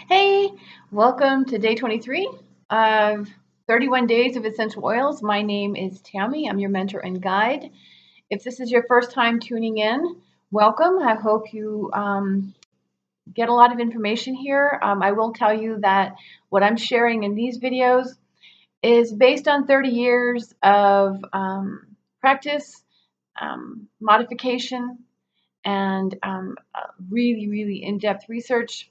Hey, welcome to day 23 of 31 Days of Essential Oils. My name is Tammy. I'm your mentor and guide. If this is your first time tuning in, welcome. I hope you get a lot of information here. I will tell you that what I'm sharing in these videos is based on 30 years of practice, modification, and really in-depth research.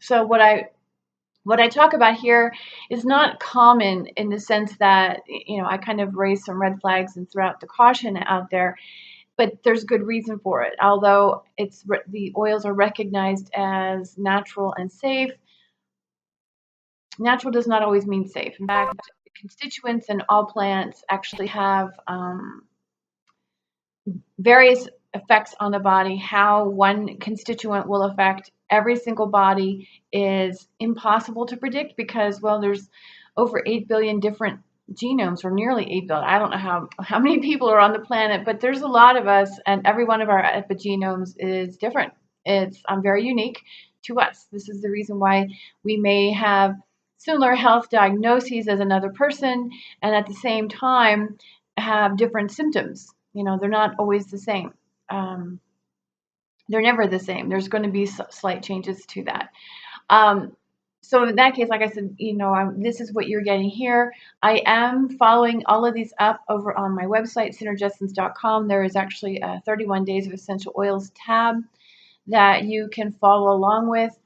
So what I talk about here is not common in the sense that, I kind of raise some red flags and throw out the caution out there, but there's good reason for it. Although the oils are recognized as natural and safe, natural does not always mean safe. In fact, constituents in all plants actually have various effects on the body. How one constituent will affect every single body is impossible to predict because, well, there's over 8 billion different genomes, or nearly 8 billion. I don't know how many people are on the planet, but there's a lot of us, and every one of our epigenomes is different. It's very unique to us. This is the reason why we may have similar health diagnoses as another person, and at the same time have different symptoms. They're not always the same. Um, they're never the same. There's going to be slight changes to that. Um, so in that case, like I said, this is what you're getting here. I am following all of these up over on my website, synergessence.com. There is actually a 31 Days of Essential Oils tab that you can follow along with.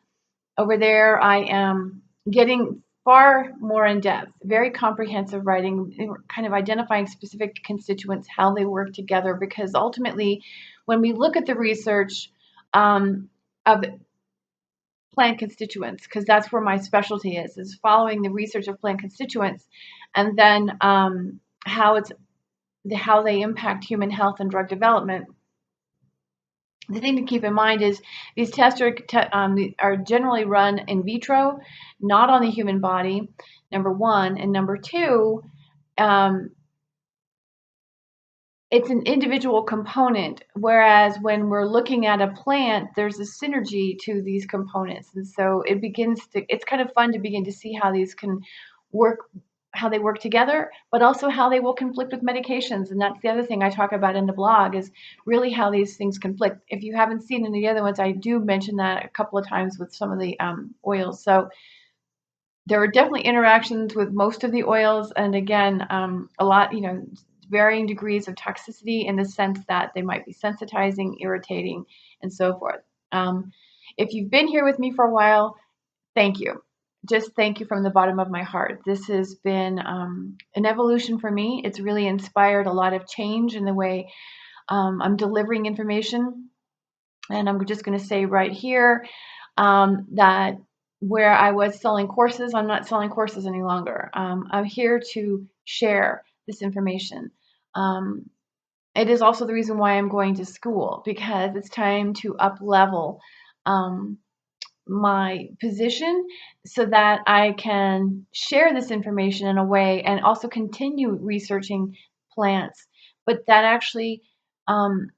Over there, I am getting far more in depth, very comprehensive writing, kind of identifying specific constituents, how they work together, because ultimately, when we look at the research of plant constituents, because that's where my specialty is following the research of plant constituents, and then how they impact human health and drug development. The thing to keep in mind is these tests are generally run in vitro, not on the human body, number one. And number two, um, it's an individual component, whereas when we're looking at a plant, there's a synergy to these components. And so it's kind of fun to begin to see how these can work, how they work together, but also how they will conflict with medications. And that's the other thing I talk about in the blog, is really how these things conflict. If you haven't seen any of the other ones, I do mention that a couple of times with some of the oils. So there are definitely interactions with most of the oils. And again, a lot, varying degrees of toxicity in the sense that they might be sensitizing, irritating, and so forth. If you've been here with me for a while, thank you. Just thank you from the bottom of my heart. This has been an evolution for me. It's really inspired a lot of change in the way I'm delivering information. And I'm just going to say right here that where I was selling courses, I'm not selling courses any longer. I'm here to share this information. It is also the reason why I'm going to school, because it's time to up level my position so that I can share this information in a way and also continue researching plants, but that actually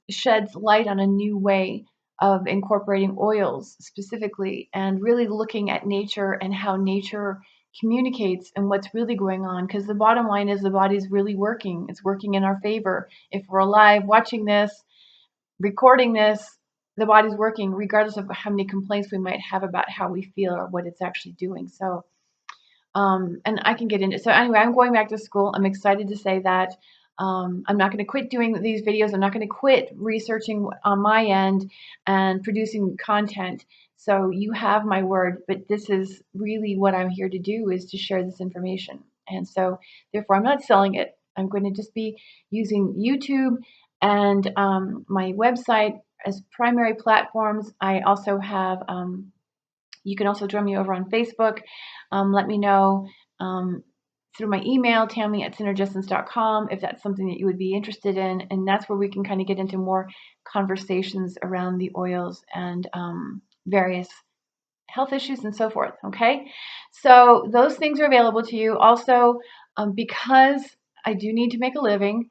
sheds light on a new way of incorporating oils specifically, and really looking at nature and how nature communicates and what's really going on. Because the bottom line is the body's really working. It's working in our favor. If we're alive watching this, recording this, the body's working regardless of how many complaints we might have about how we feel or what it's actually doing. So, and I can get into it. So anyway, I'm going back to school. I'm excited to say that. I'm not going to quit doing these videos. I'm not going to quit researching on my end and producing content. So you have my word, but this is really what I'm here to do, is to share this information. And so therefore I'm not selling it. I'm going to just be using YouTube and my website as primary platforms. I also have, you can also join me over on Facebook. Let me know through my email, tammy@synergessence.com, if that's something that you would be interested in. And that's where we can kind of get into more conversations around the oils and various health issues and so forth. Okay, so those things are available to you. Also, because I do need to make a living,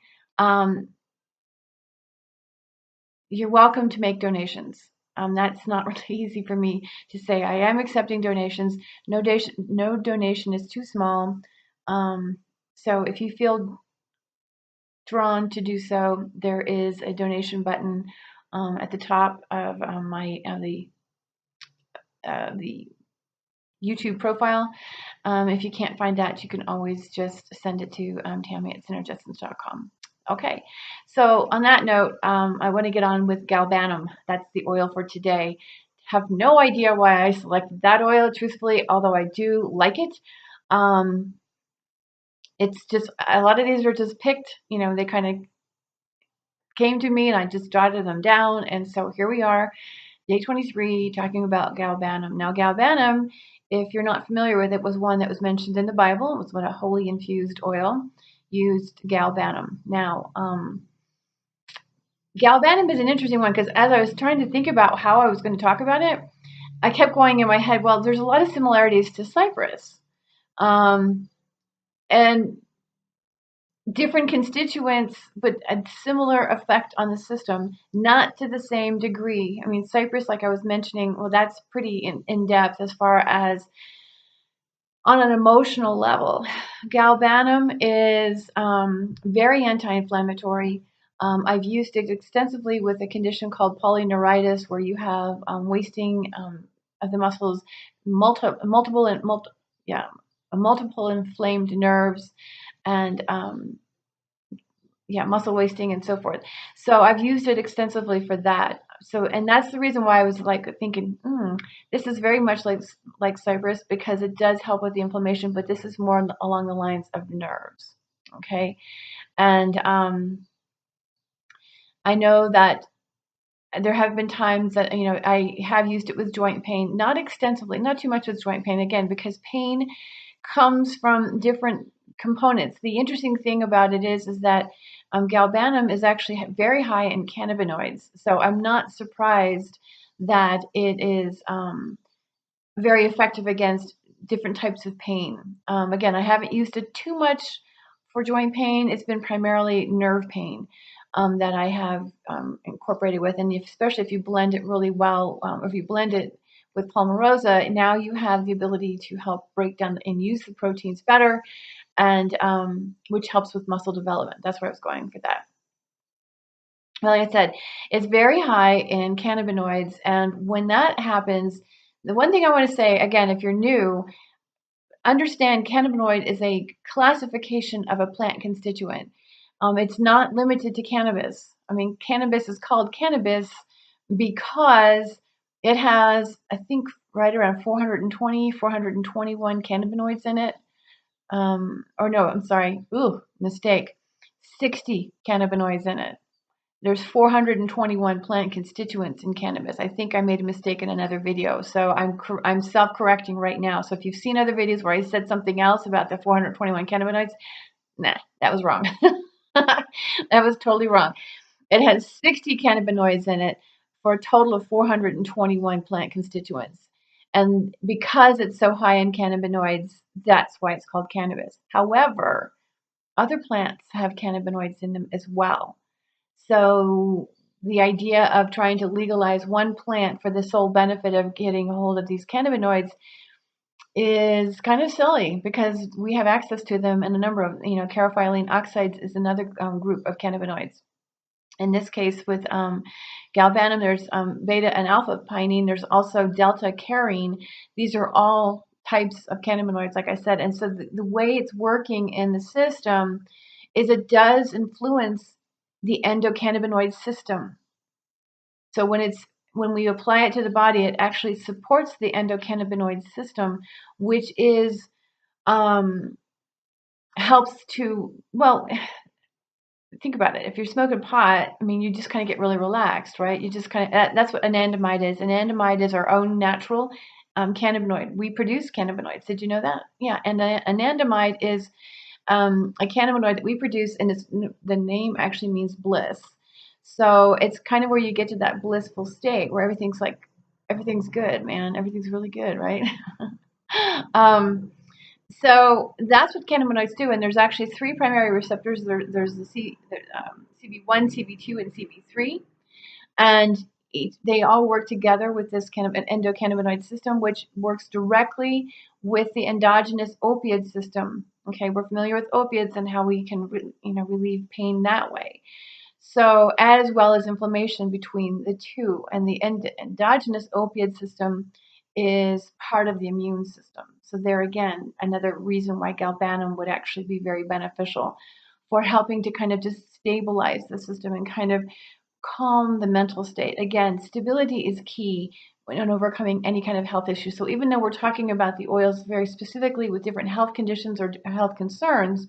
you're welcome to make donations. That's not really easy for me to say. I am accepting donations. No donation is too small. So if you feel drawn to do so, there is a donation button at the top of the YouTube profile. If you can't find that, you can always just send it to Tammy@synergessence.com. Okay, so on that note, I want to get on with Galbanum. That's the oil for today. Have no idea why I selected that oil, truthfully, although I do like it. It's just, a lot of these are just picked, they kind of came to me and I just jotted them down. And so here we are, day 23, talking about Galbanum. Now, Galbanum, if you're not familiar with it, was one that was mentioned in the Bible. It was one a holy infused oil used Galbanum. Now, Galbanum is an interesting one because as I was trying to think about how I was going to talk about it, I kept going in my head, well, there's a lot of similarities to cypress. And different constituents, but a similar effect on the system, not to the same degree. I mean, cypress, like I was mentioning, well, that's pretty in depth as far as on an emotional level. Galbanum is very anti-inflammatory. I've used it extensively with a condition called polyneuritis, where you have wasting of the muscles, multiple inflamed nerves, and muscle wasting and so forth. So I've used it extensively for that. So, and that's the reason why I was like thinking, this is very much like cypress, because it does help with the inflammation, but this is more along the lines of nerves. Okay, and I know that there have been times that I have used it with joint pain, not extensively, not too much with joint pain, again, because pain comes from different components. The interesting thing about it is that Galbanum is actually very high in cannabinoids, so I'm not surprised that it is very effective against different types of pain. Again, I haven't used it too much for joint pain. It's been primarily nerve pain that I have incorporated with, and especially if you blend it really well, if you blend it with palmarosa, now you have the ability to help break down and use the proteins better, and which helps with muscle development. That's where I was going for that. Like I said, it's very high in cannabinoids, and when that happens, the one thing I want to say, again, if you're new, understand cannabinoid is a classification of a plant constituent. It's not limited to cannabis. I mean, cannabis is called cannabis because it has, I think, right around 420, 421 cannabinoids in it. Or no, I'm sorry. Ooh, mistake. 60 cannabinoids in it. There's 421 plant constituents in cannabis. I think I made a mistake in another video, so I'm self-correcting right now. So if you've seen other videos where I said something else about the 421 cannabinoids, nah, that was wrong. That was totally wrong. It has 60 cannabinoids in it for a total of 421 plant constituents. And because it's so high in cannabinoids, that's why it's called cannabis. However, other plants have cannabinoids in them as well. So the idea of trying to legalize one plant for the sole benefit of getting a hold of these cannabinoids is kind of silly, because we have access to them in a number of, carophyllene oxides is another group of cannabinoids. In this case, with galbanum, there's beta and alpha pinene. There's also delta carine. These are all types of cannabinoids, like I said. And so the way it's working in the system is it does influence the endocannabinoid system. So when we apply it to the body, it actually supports the endocannabinoid system, which is helps to, well, think about it. If you're smoking pot, I mean, you just kind of get really relaxed, right? You just kind of, that's what anandamide is. Anandamide is our own natural cannabinoid. We produce cannabinoids. Did you know that? Yeah, and anandamide is a cannabinoid that we produce, and the name actually means bliss. So it's kind of where you get to that blissful state where everything's good, man. Everything's really good, right? So that's what cannabinoids do, and there's actually three primary receptors. There's the CB1, CB2, and CB3, and they all work together with this kind of an endocannabinoid system, which works directly with the endogenous opioid system. Okay, we're familiar with opiates and how we can relieve pain that way. So, as well as inflammation between the two, and the endogenous opioid system is part of the immune system. So, there again, another reason why galbanum would actually be very beneficial for helping to kind of just stabilize the system and kind of calm the mental state. Again, stability is key when overcoming any kind of health issue. So, even though we're talking about the oils very specifically with different health conditions or health concerns,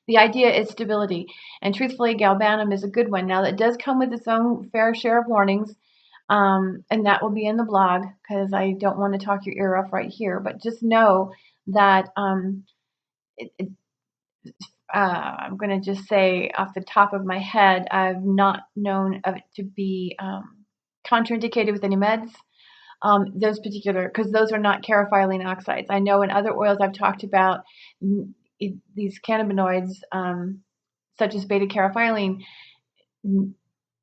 the idea is stability, and truthfully, galbanum is a good one. Now, it does come with its own fair share of warnings, and that will be in the blog because I don't want to talk your ear off right here. But just know that it, it, I'm going to just say off the top of my head, I've not known of it to be contraindicated with any meds. Those particular, because those are not caryophyllene oxides. I know in other oils I've talked about these cannabinoids, such as beta caryophyllene,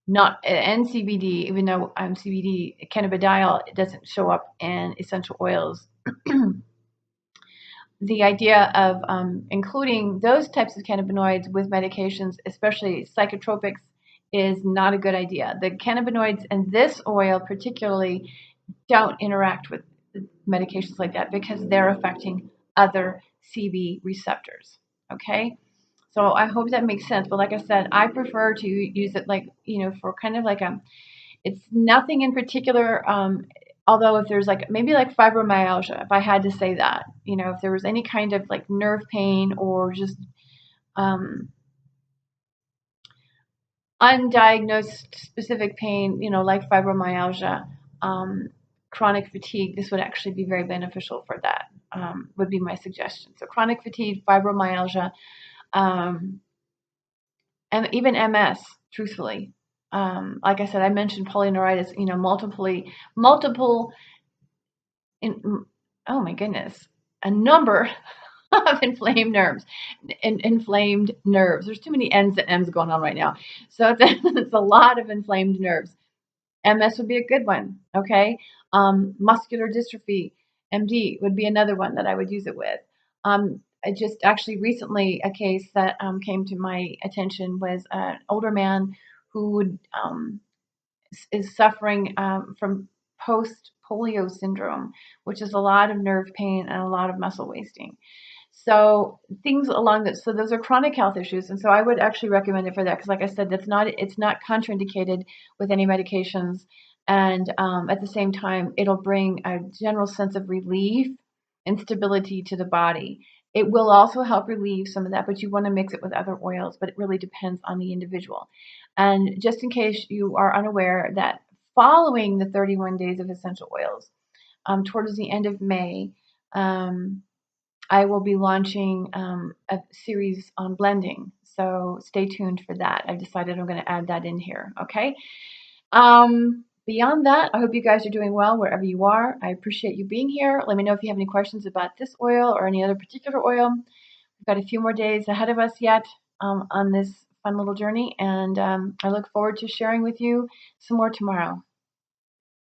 not and CBD, even though CBD cannabidiol, it doesn't show up in essential oils. The idea of including those types of cannabinoids with medications, especially psychotropics, is not a good idea. The cannabinoids in this oil particularly don't interact with medications like that because they're affecting other CB receptors. Okay, so I hope that makes sense. But like I said, I prefer to use it like, for kind of like it's nothing in particular. Although if there's like maybe like fibromyalgia, if I had to say that, if there was any kind of like nerve pain or just um, undiagnosed specific pain, like fibromyalgia, um, chronic fatigue, this would actually be very beneficial for that, would be my suggestion. So chronic fatigue, fibromyalgia, um, and even MS, truthfully. Like I said, I mentioned polyneuritis, multiple, in, oh my goodness, a number of inflamed nerves. There's too many N's and M's going on right now. So it's a lot of inflamed nerves. MS would be a good one. Okay. Muscular dystrophy, MD, would be another one that I would use it with. I just actually recently, a case that came to my attention was an older man who is suffering from post polio syndrome, which is a lot of nerve pain and a lot of muscle wasting. So things along that. So those are chronic health issues, and so I would actually recommend it for that because, like I said, it's not contraindicated with any medications, and at the same time, it'll bring a general sense of relief and stability to the body. It will also help relieve some of that, but you want to mix it with other oils. But it really depends on the individual. And just in case you are unaware, that following the 31 days of essential oils, towards the end of May. I will be launching a series on blending, so stay tuned for that. I've decided I'm going to add that in here, okay? Beyond that, I hope you guys are doing well wherever you are. I appreciate you being here. Let me know if you have any questions about this oil or any other particular oil. We've got a few more days ahead of us yet on this fun little journey, and I look forward to sharing with you some more tomorrow.